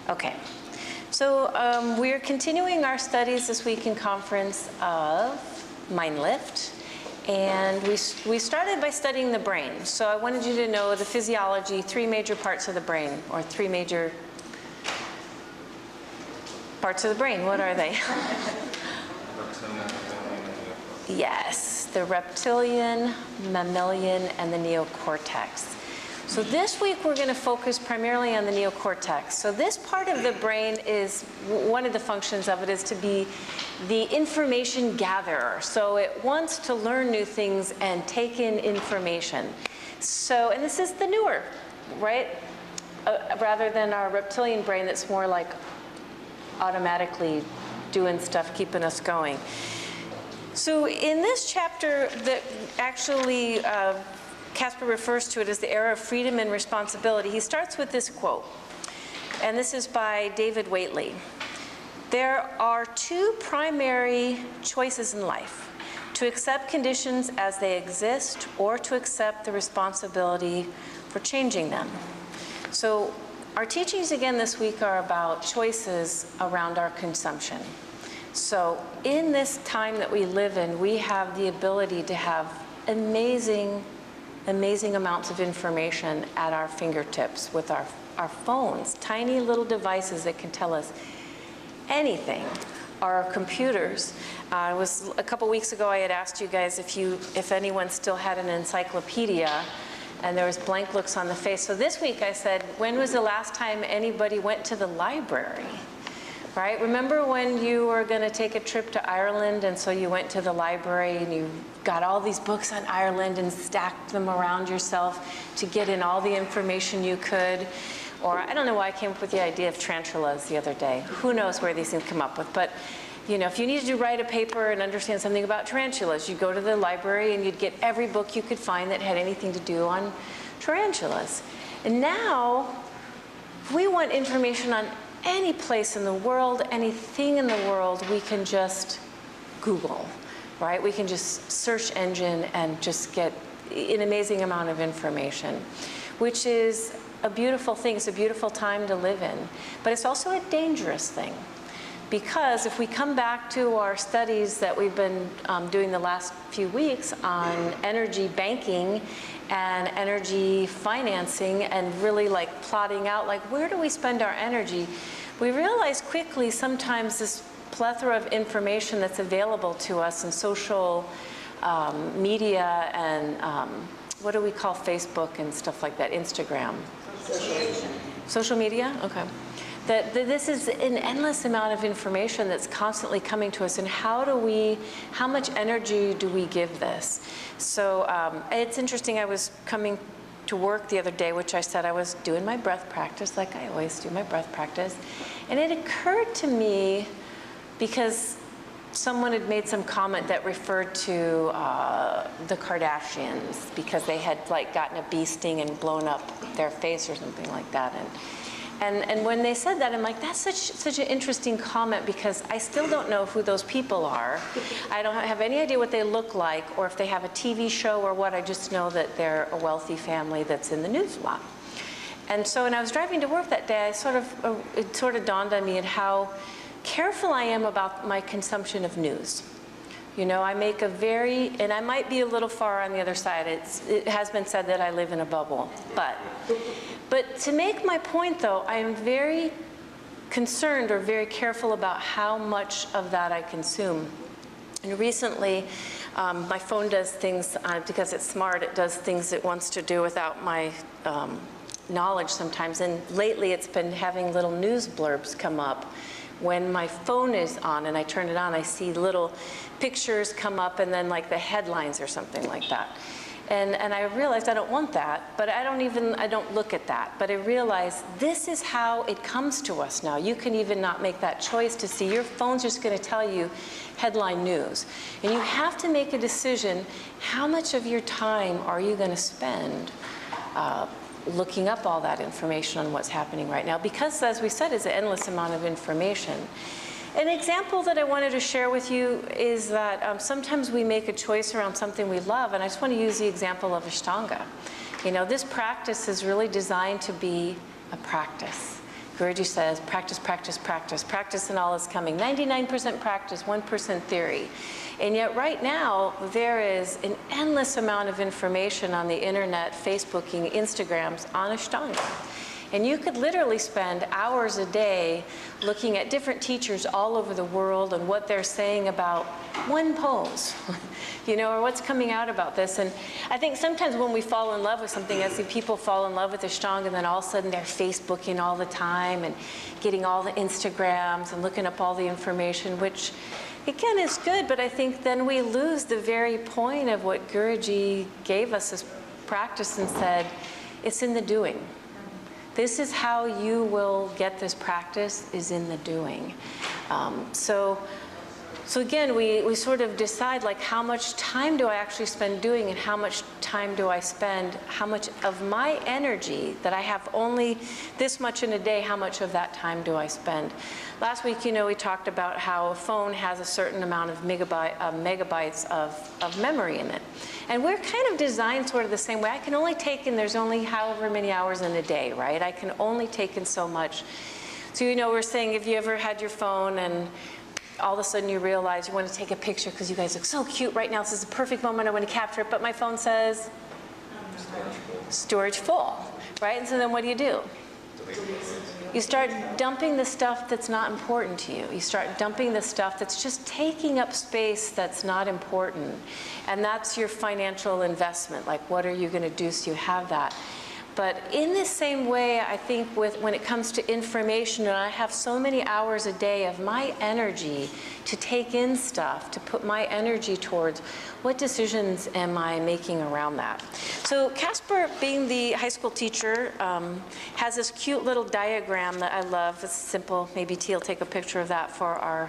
Okay. So we're continuing our studies this week in conference of Mindlift. And we started by studying the brain. So I wanted you to know the physiology, 3 major parts of the brain, or 3 major parts of the brain. What are they? Yes, the reptilian, mammalian, and the neocortex. So this week we're going to focus primarily on the neocortex. So this part of the brain is, one of the functions of it is to be the information gatherer. So it wants to learn new things and take in information. So, and this is the newer, right? Rather than our reptilian brain that's more like automatically doing stuff, keeping us going. So in this chapter that actually Casper refers to it as the era of freedom and responsibility. He starts with this quote, and this is by David Waitley. There are 2 primary choices in life: to accept conditions as they exist or to accept the responsibility for changing them. So our teachings again this week are about choices around our consumption. So in this time that we live in, we have the ability to have amazing amounts of information at our fingertips with our phones, tiny little devices that can tell us anything. Our computers. It was a couple weeks ago I had asked you guys if anyone still had an encyclopedia, and there was blank looks on the face. So this week I said, when was the last time anybody went to the library? Right? Remember when you were going to take a trip to Ireland, and so you went to the library and you got all these books on Ireland and stacked them around yourself to get in all the information you could? Or I don't know why I came up with the idea of tarantulas the other day. Who knows where these things come up with? But you know, if you needed to write a paper and understand something about tarantulas, you'd go to the library and you'd get every book you could find that had anything to do on tarantulas. And now, if we want information on any place in the world, anything in the world, we can just Google, right? We can just search engine and just get an amazing amount of information, which is a beautiful thing. It's a beautiful time to live in. But it's also a dangerous thing, because if we come back to our studies that we've been doing the last few weeks on energy banking and energy financing, and really like plotting out like where do we spend our energy, we realize quickly sometimes this plethora of information that's available to us in social media and what do we call Facebook and stuff like that, Instagram? Social media? Okay. That this is an endless amount of information that's constantly coming to us, and how much energy do we give this? So it's interesting, I was coming to work the other day, which I said I was doing my breath practice, like I always do my breath practice, and it occurred to me, because someone had made some comment that referred to the Kardashians, because they had like gotten a bee sting and blown up their face or something like that. And when they said that, I'm like, that's such an interesting comment, because I still don't know who those people are. I don't have any idea what they look like, or if they have a TV show or what. I just know that they're a wealthy family that's in the news a lot. And so when I was driving to work that day, it sort of dawned on me at how careful I am about my consumption of news. You know, I make a and I might be a little far on the other side. It has been said that I live in a bubble, but to make my point, though, I am very concerned or very careful about how much of that I consume. And recently, my phone does things, because it's smart, it does things it wants to do without my knowledge sometimes. And lately, it's been having little news blurbs come up. When my phone is on and I turn it on, I see little pictures come up and then like the headlines or something like that. And I realized I don't want that, but I don't look at that. But I realized this is how it comes to us now. You can even not make that choice to see. Your phone's just going to tell you headline news. And you have to make a decision, how much of your time are you going to spend looking up all that information on what's happening right now? Because, as we said, it's an endless amount of information. An example that I wanted to share with you is that sometimes we make a choice around something we love, and I just want to use the example of Ashtanga. You know, this practice is really designed to be a practice. Guruji says, practice, practice, practice. Practice and all is coming. 99% practice, 1% theory. And yet right now, there is an endless amount of information on the internet, Facebooking, Instagrams, on Ashtanga. And you could literally spend hours a day looking at different teachers all over the world and what they're saying about one pose, you know, or what's coming out about this. And I think sometimes when we fall in love with something, I see people fall in love with Ashtanga and then all of a sudden they're Facebooking all the time and getting all the Instagrams and looking up all the information, which again is good, but I think then we lose the very point of what Guruji gave us as practice and said, it's in the doing. This is how you will get this practice, is in the doing. So again, we sort of decide like how much time do I actually spend doing and how much time do I spend, how much of my energy that I have only this much in a day, how much of that time do I spend? Last week, you know, we talked about how a phone has a certain amount of megabytes of memory in it. And we're kind of designed sort of the same way. I can only take in, there's only however many hours in a day, right? I can only take in so much. So, you know, we're saying if you ever had your phone and all of a sudden you realize you want to take a picture because you guys look so cute right now, this is the perfect moment, I want to capture it, but my phone says, storage full, right? And so then what do? You start dumping the stuff that's not important to you. You start dumping the stuff that's just taking up space that's not important. And that's your financial investment. Like, what are you going to do so you have that? But in the same way, I think when it comes to information, and I have so many hours a day of my energy to take in stuff, to put my energy towards, what decisions am I making around that? So Casper, being the high school teacher, has this cute little diagram that I love. It's simple. Maybe T will take a picture of that for our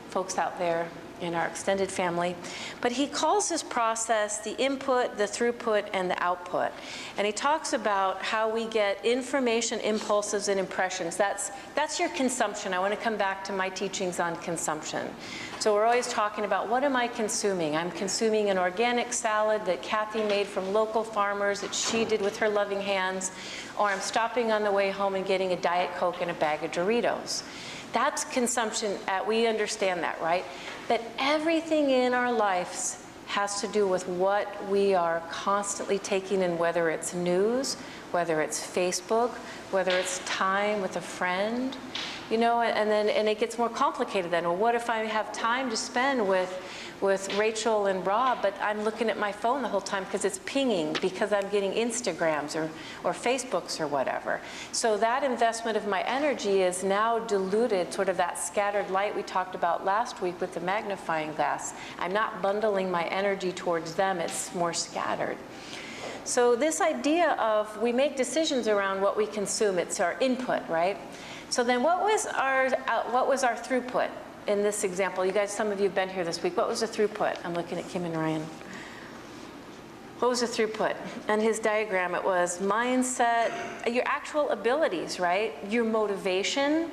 folks out there in our extended family. But he calls this process the input, the throughput, and the output. And he talks about how we get information, impulses, and impressions. That's your consumption. I want to come back to my teachings on consumption. So we're always talking about, what am I consuming? I'm consuming an organic salad that Kathy made from local farmers that she did with her loving hands, or I'm stopping on the way home and getting a Diet Coke and a bag of Doritos. That's consumption. We understand that, right? That everything in our lives has to do with what we are constantly taking in, whether it's news, whether it's Facebook, whether it's time with a friend, you know, and it gets more complicated then. Well, what if I have time to spend with Rachel and Rob, but I'm looking at my phone the whole time because it's pinging, because I'm getting Instagrams or Facebooks or whatever. So that investment of my energy is now diluted, sort of that scattered light we talked about last week with the magnifying glass. I'm not bundling my energy towards them, it's more scattered. So this idea of we make decisions around what we consume, it's our input, right? So then what was our throughput? In this example, you guys, some of you have been here this week. What was the throughput? I'm looking at Kim and Ryan. What was the throughput? And his diagram, it was mindset, your actual abilities, right? Your motivation,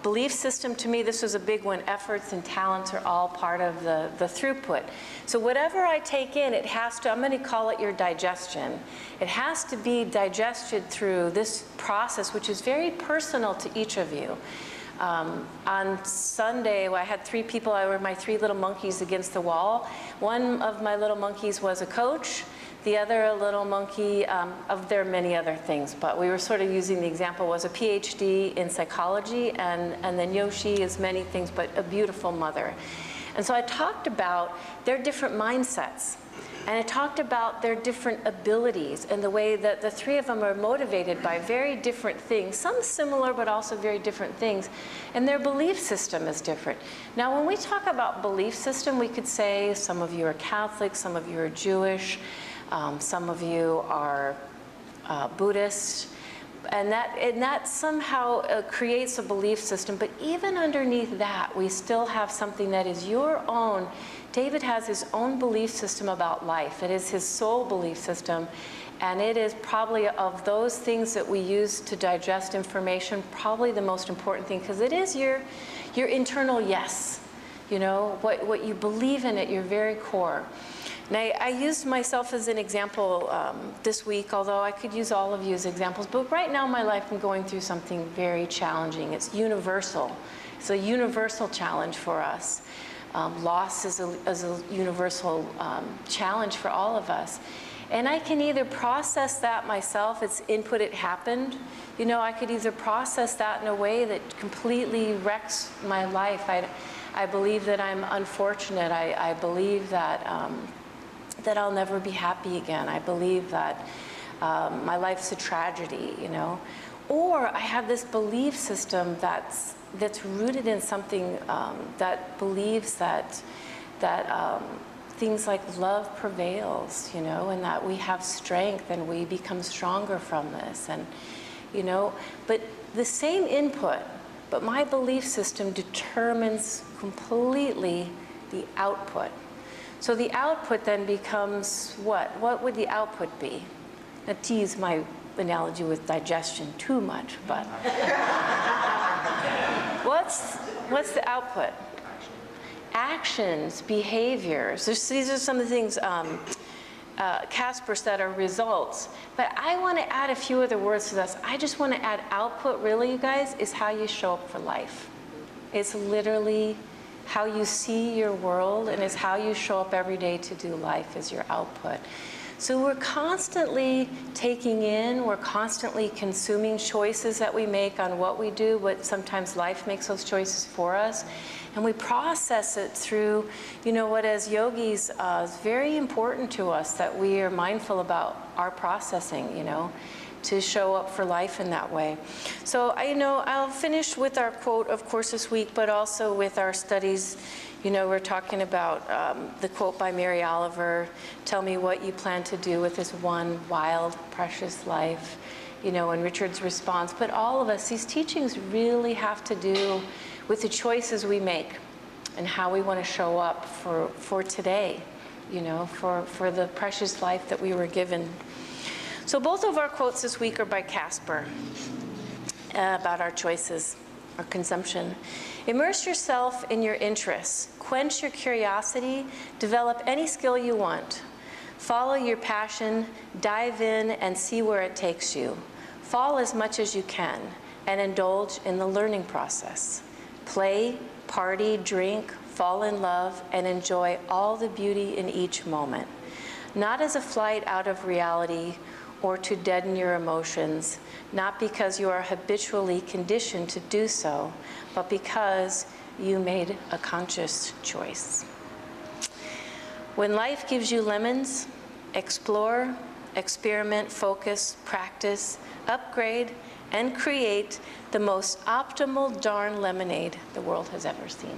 belief system. To me, this was a big one. Efforts and talents are all part of the throughput. So whatever I take in, it has to, I'm going to call it your digestion. It has to be digested through this process, which is very personal to each of you. On Sunday, I had 3 people. I were my 3 little monkeys against the wall. One of my little monkeys was a coach. The other little monkey, there are many other things, but we were sort of using the example, was a PhD in psychology, and then Yoshi is many things, but a beautiful mother. And so I talked about their different mindsets. And I talked about their different abilities and the way that the 3 of them are motivated by very different things, some similar but also very different things, and their belief system is different. Now when we talk about belief system, we could say some of you are Catholic, some of you are Jewish, some of you are Buddhist, and that somehow creates a belief system. But even underneath that, we still have something that is your own. David has his own belief system about life. It is his soul belief system, and it is probably of those things that we use to digest information, probably the most important thing, because it is your internal yes, you know, what you believe in at your very core. And I used myself as an example this week, although I could use all of you as examples. But right now in my life, I'm going through something very challenging. It's universal. It's a universal challenge for us. Loss is a universal challenge for all of us. And I can either process that myself, it's input, it happened. You know, I could either process that in a way that completely wrecks my life. I believe that I'm unfortunate. I believe that, that I'll never be happy again. I believe that my life's a tragedy, you know. Or I have this belief system that's rooted in something that believes that things like love prevails, you know, and that we have strength and we become stronger from this, and, you know, but the same input, but my belief system determines completely the output. So the output then becomes what? What would the output be? I tease my analogy with digestion too much, but what's the output? Actions, behaviors. These are some of the things, Caspers, that are results. But I want to add a few other words to this. I just want to add output, really, you guys, is how you show up for life. It's literally how you see your world, and it's how you show up every day to do life is your output. So we're constantly taking in, we're constantly consuming choices that we make on what we do, but sometimes life makes those choices for us. And we process it through, you know what, as yogis, it's very important to us that we are mindful about our processing, you know, to show up for life in that way. So I'll finish with our quote, of course, this week, but also with our studies. You know, we're talking about the quote by Mary Oliver, tell me what you plan to do with this one wild, precious life, you know, and Richard's response. But all of us, these teachings really have to do with the choices we make and how we want to show up for today, you know, for the precious life that we were given. So both of our quotes this week are by Casper about our choices, our consumption. Immerse yourself in your interests. Quench your curiosity. Develop any skill you want. Follow your passion. Dive in and see where it takes you. Fall as much as you can and indulge in the learning process. Play, party, drink, fall in love, and enjoy all the beauty in each moment. Not as a flight out of reality or to deaden your emotions, not because you are habitually conditioned to do so, but because you made a conscious choice. When life gives you lemons, explore, experiment, focus, practice, upgrade, and create the most optimal darn lemonade the world has ever seen.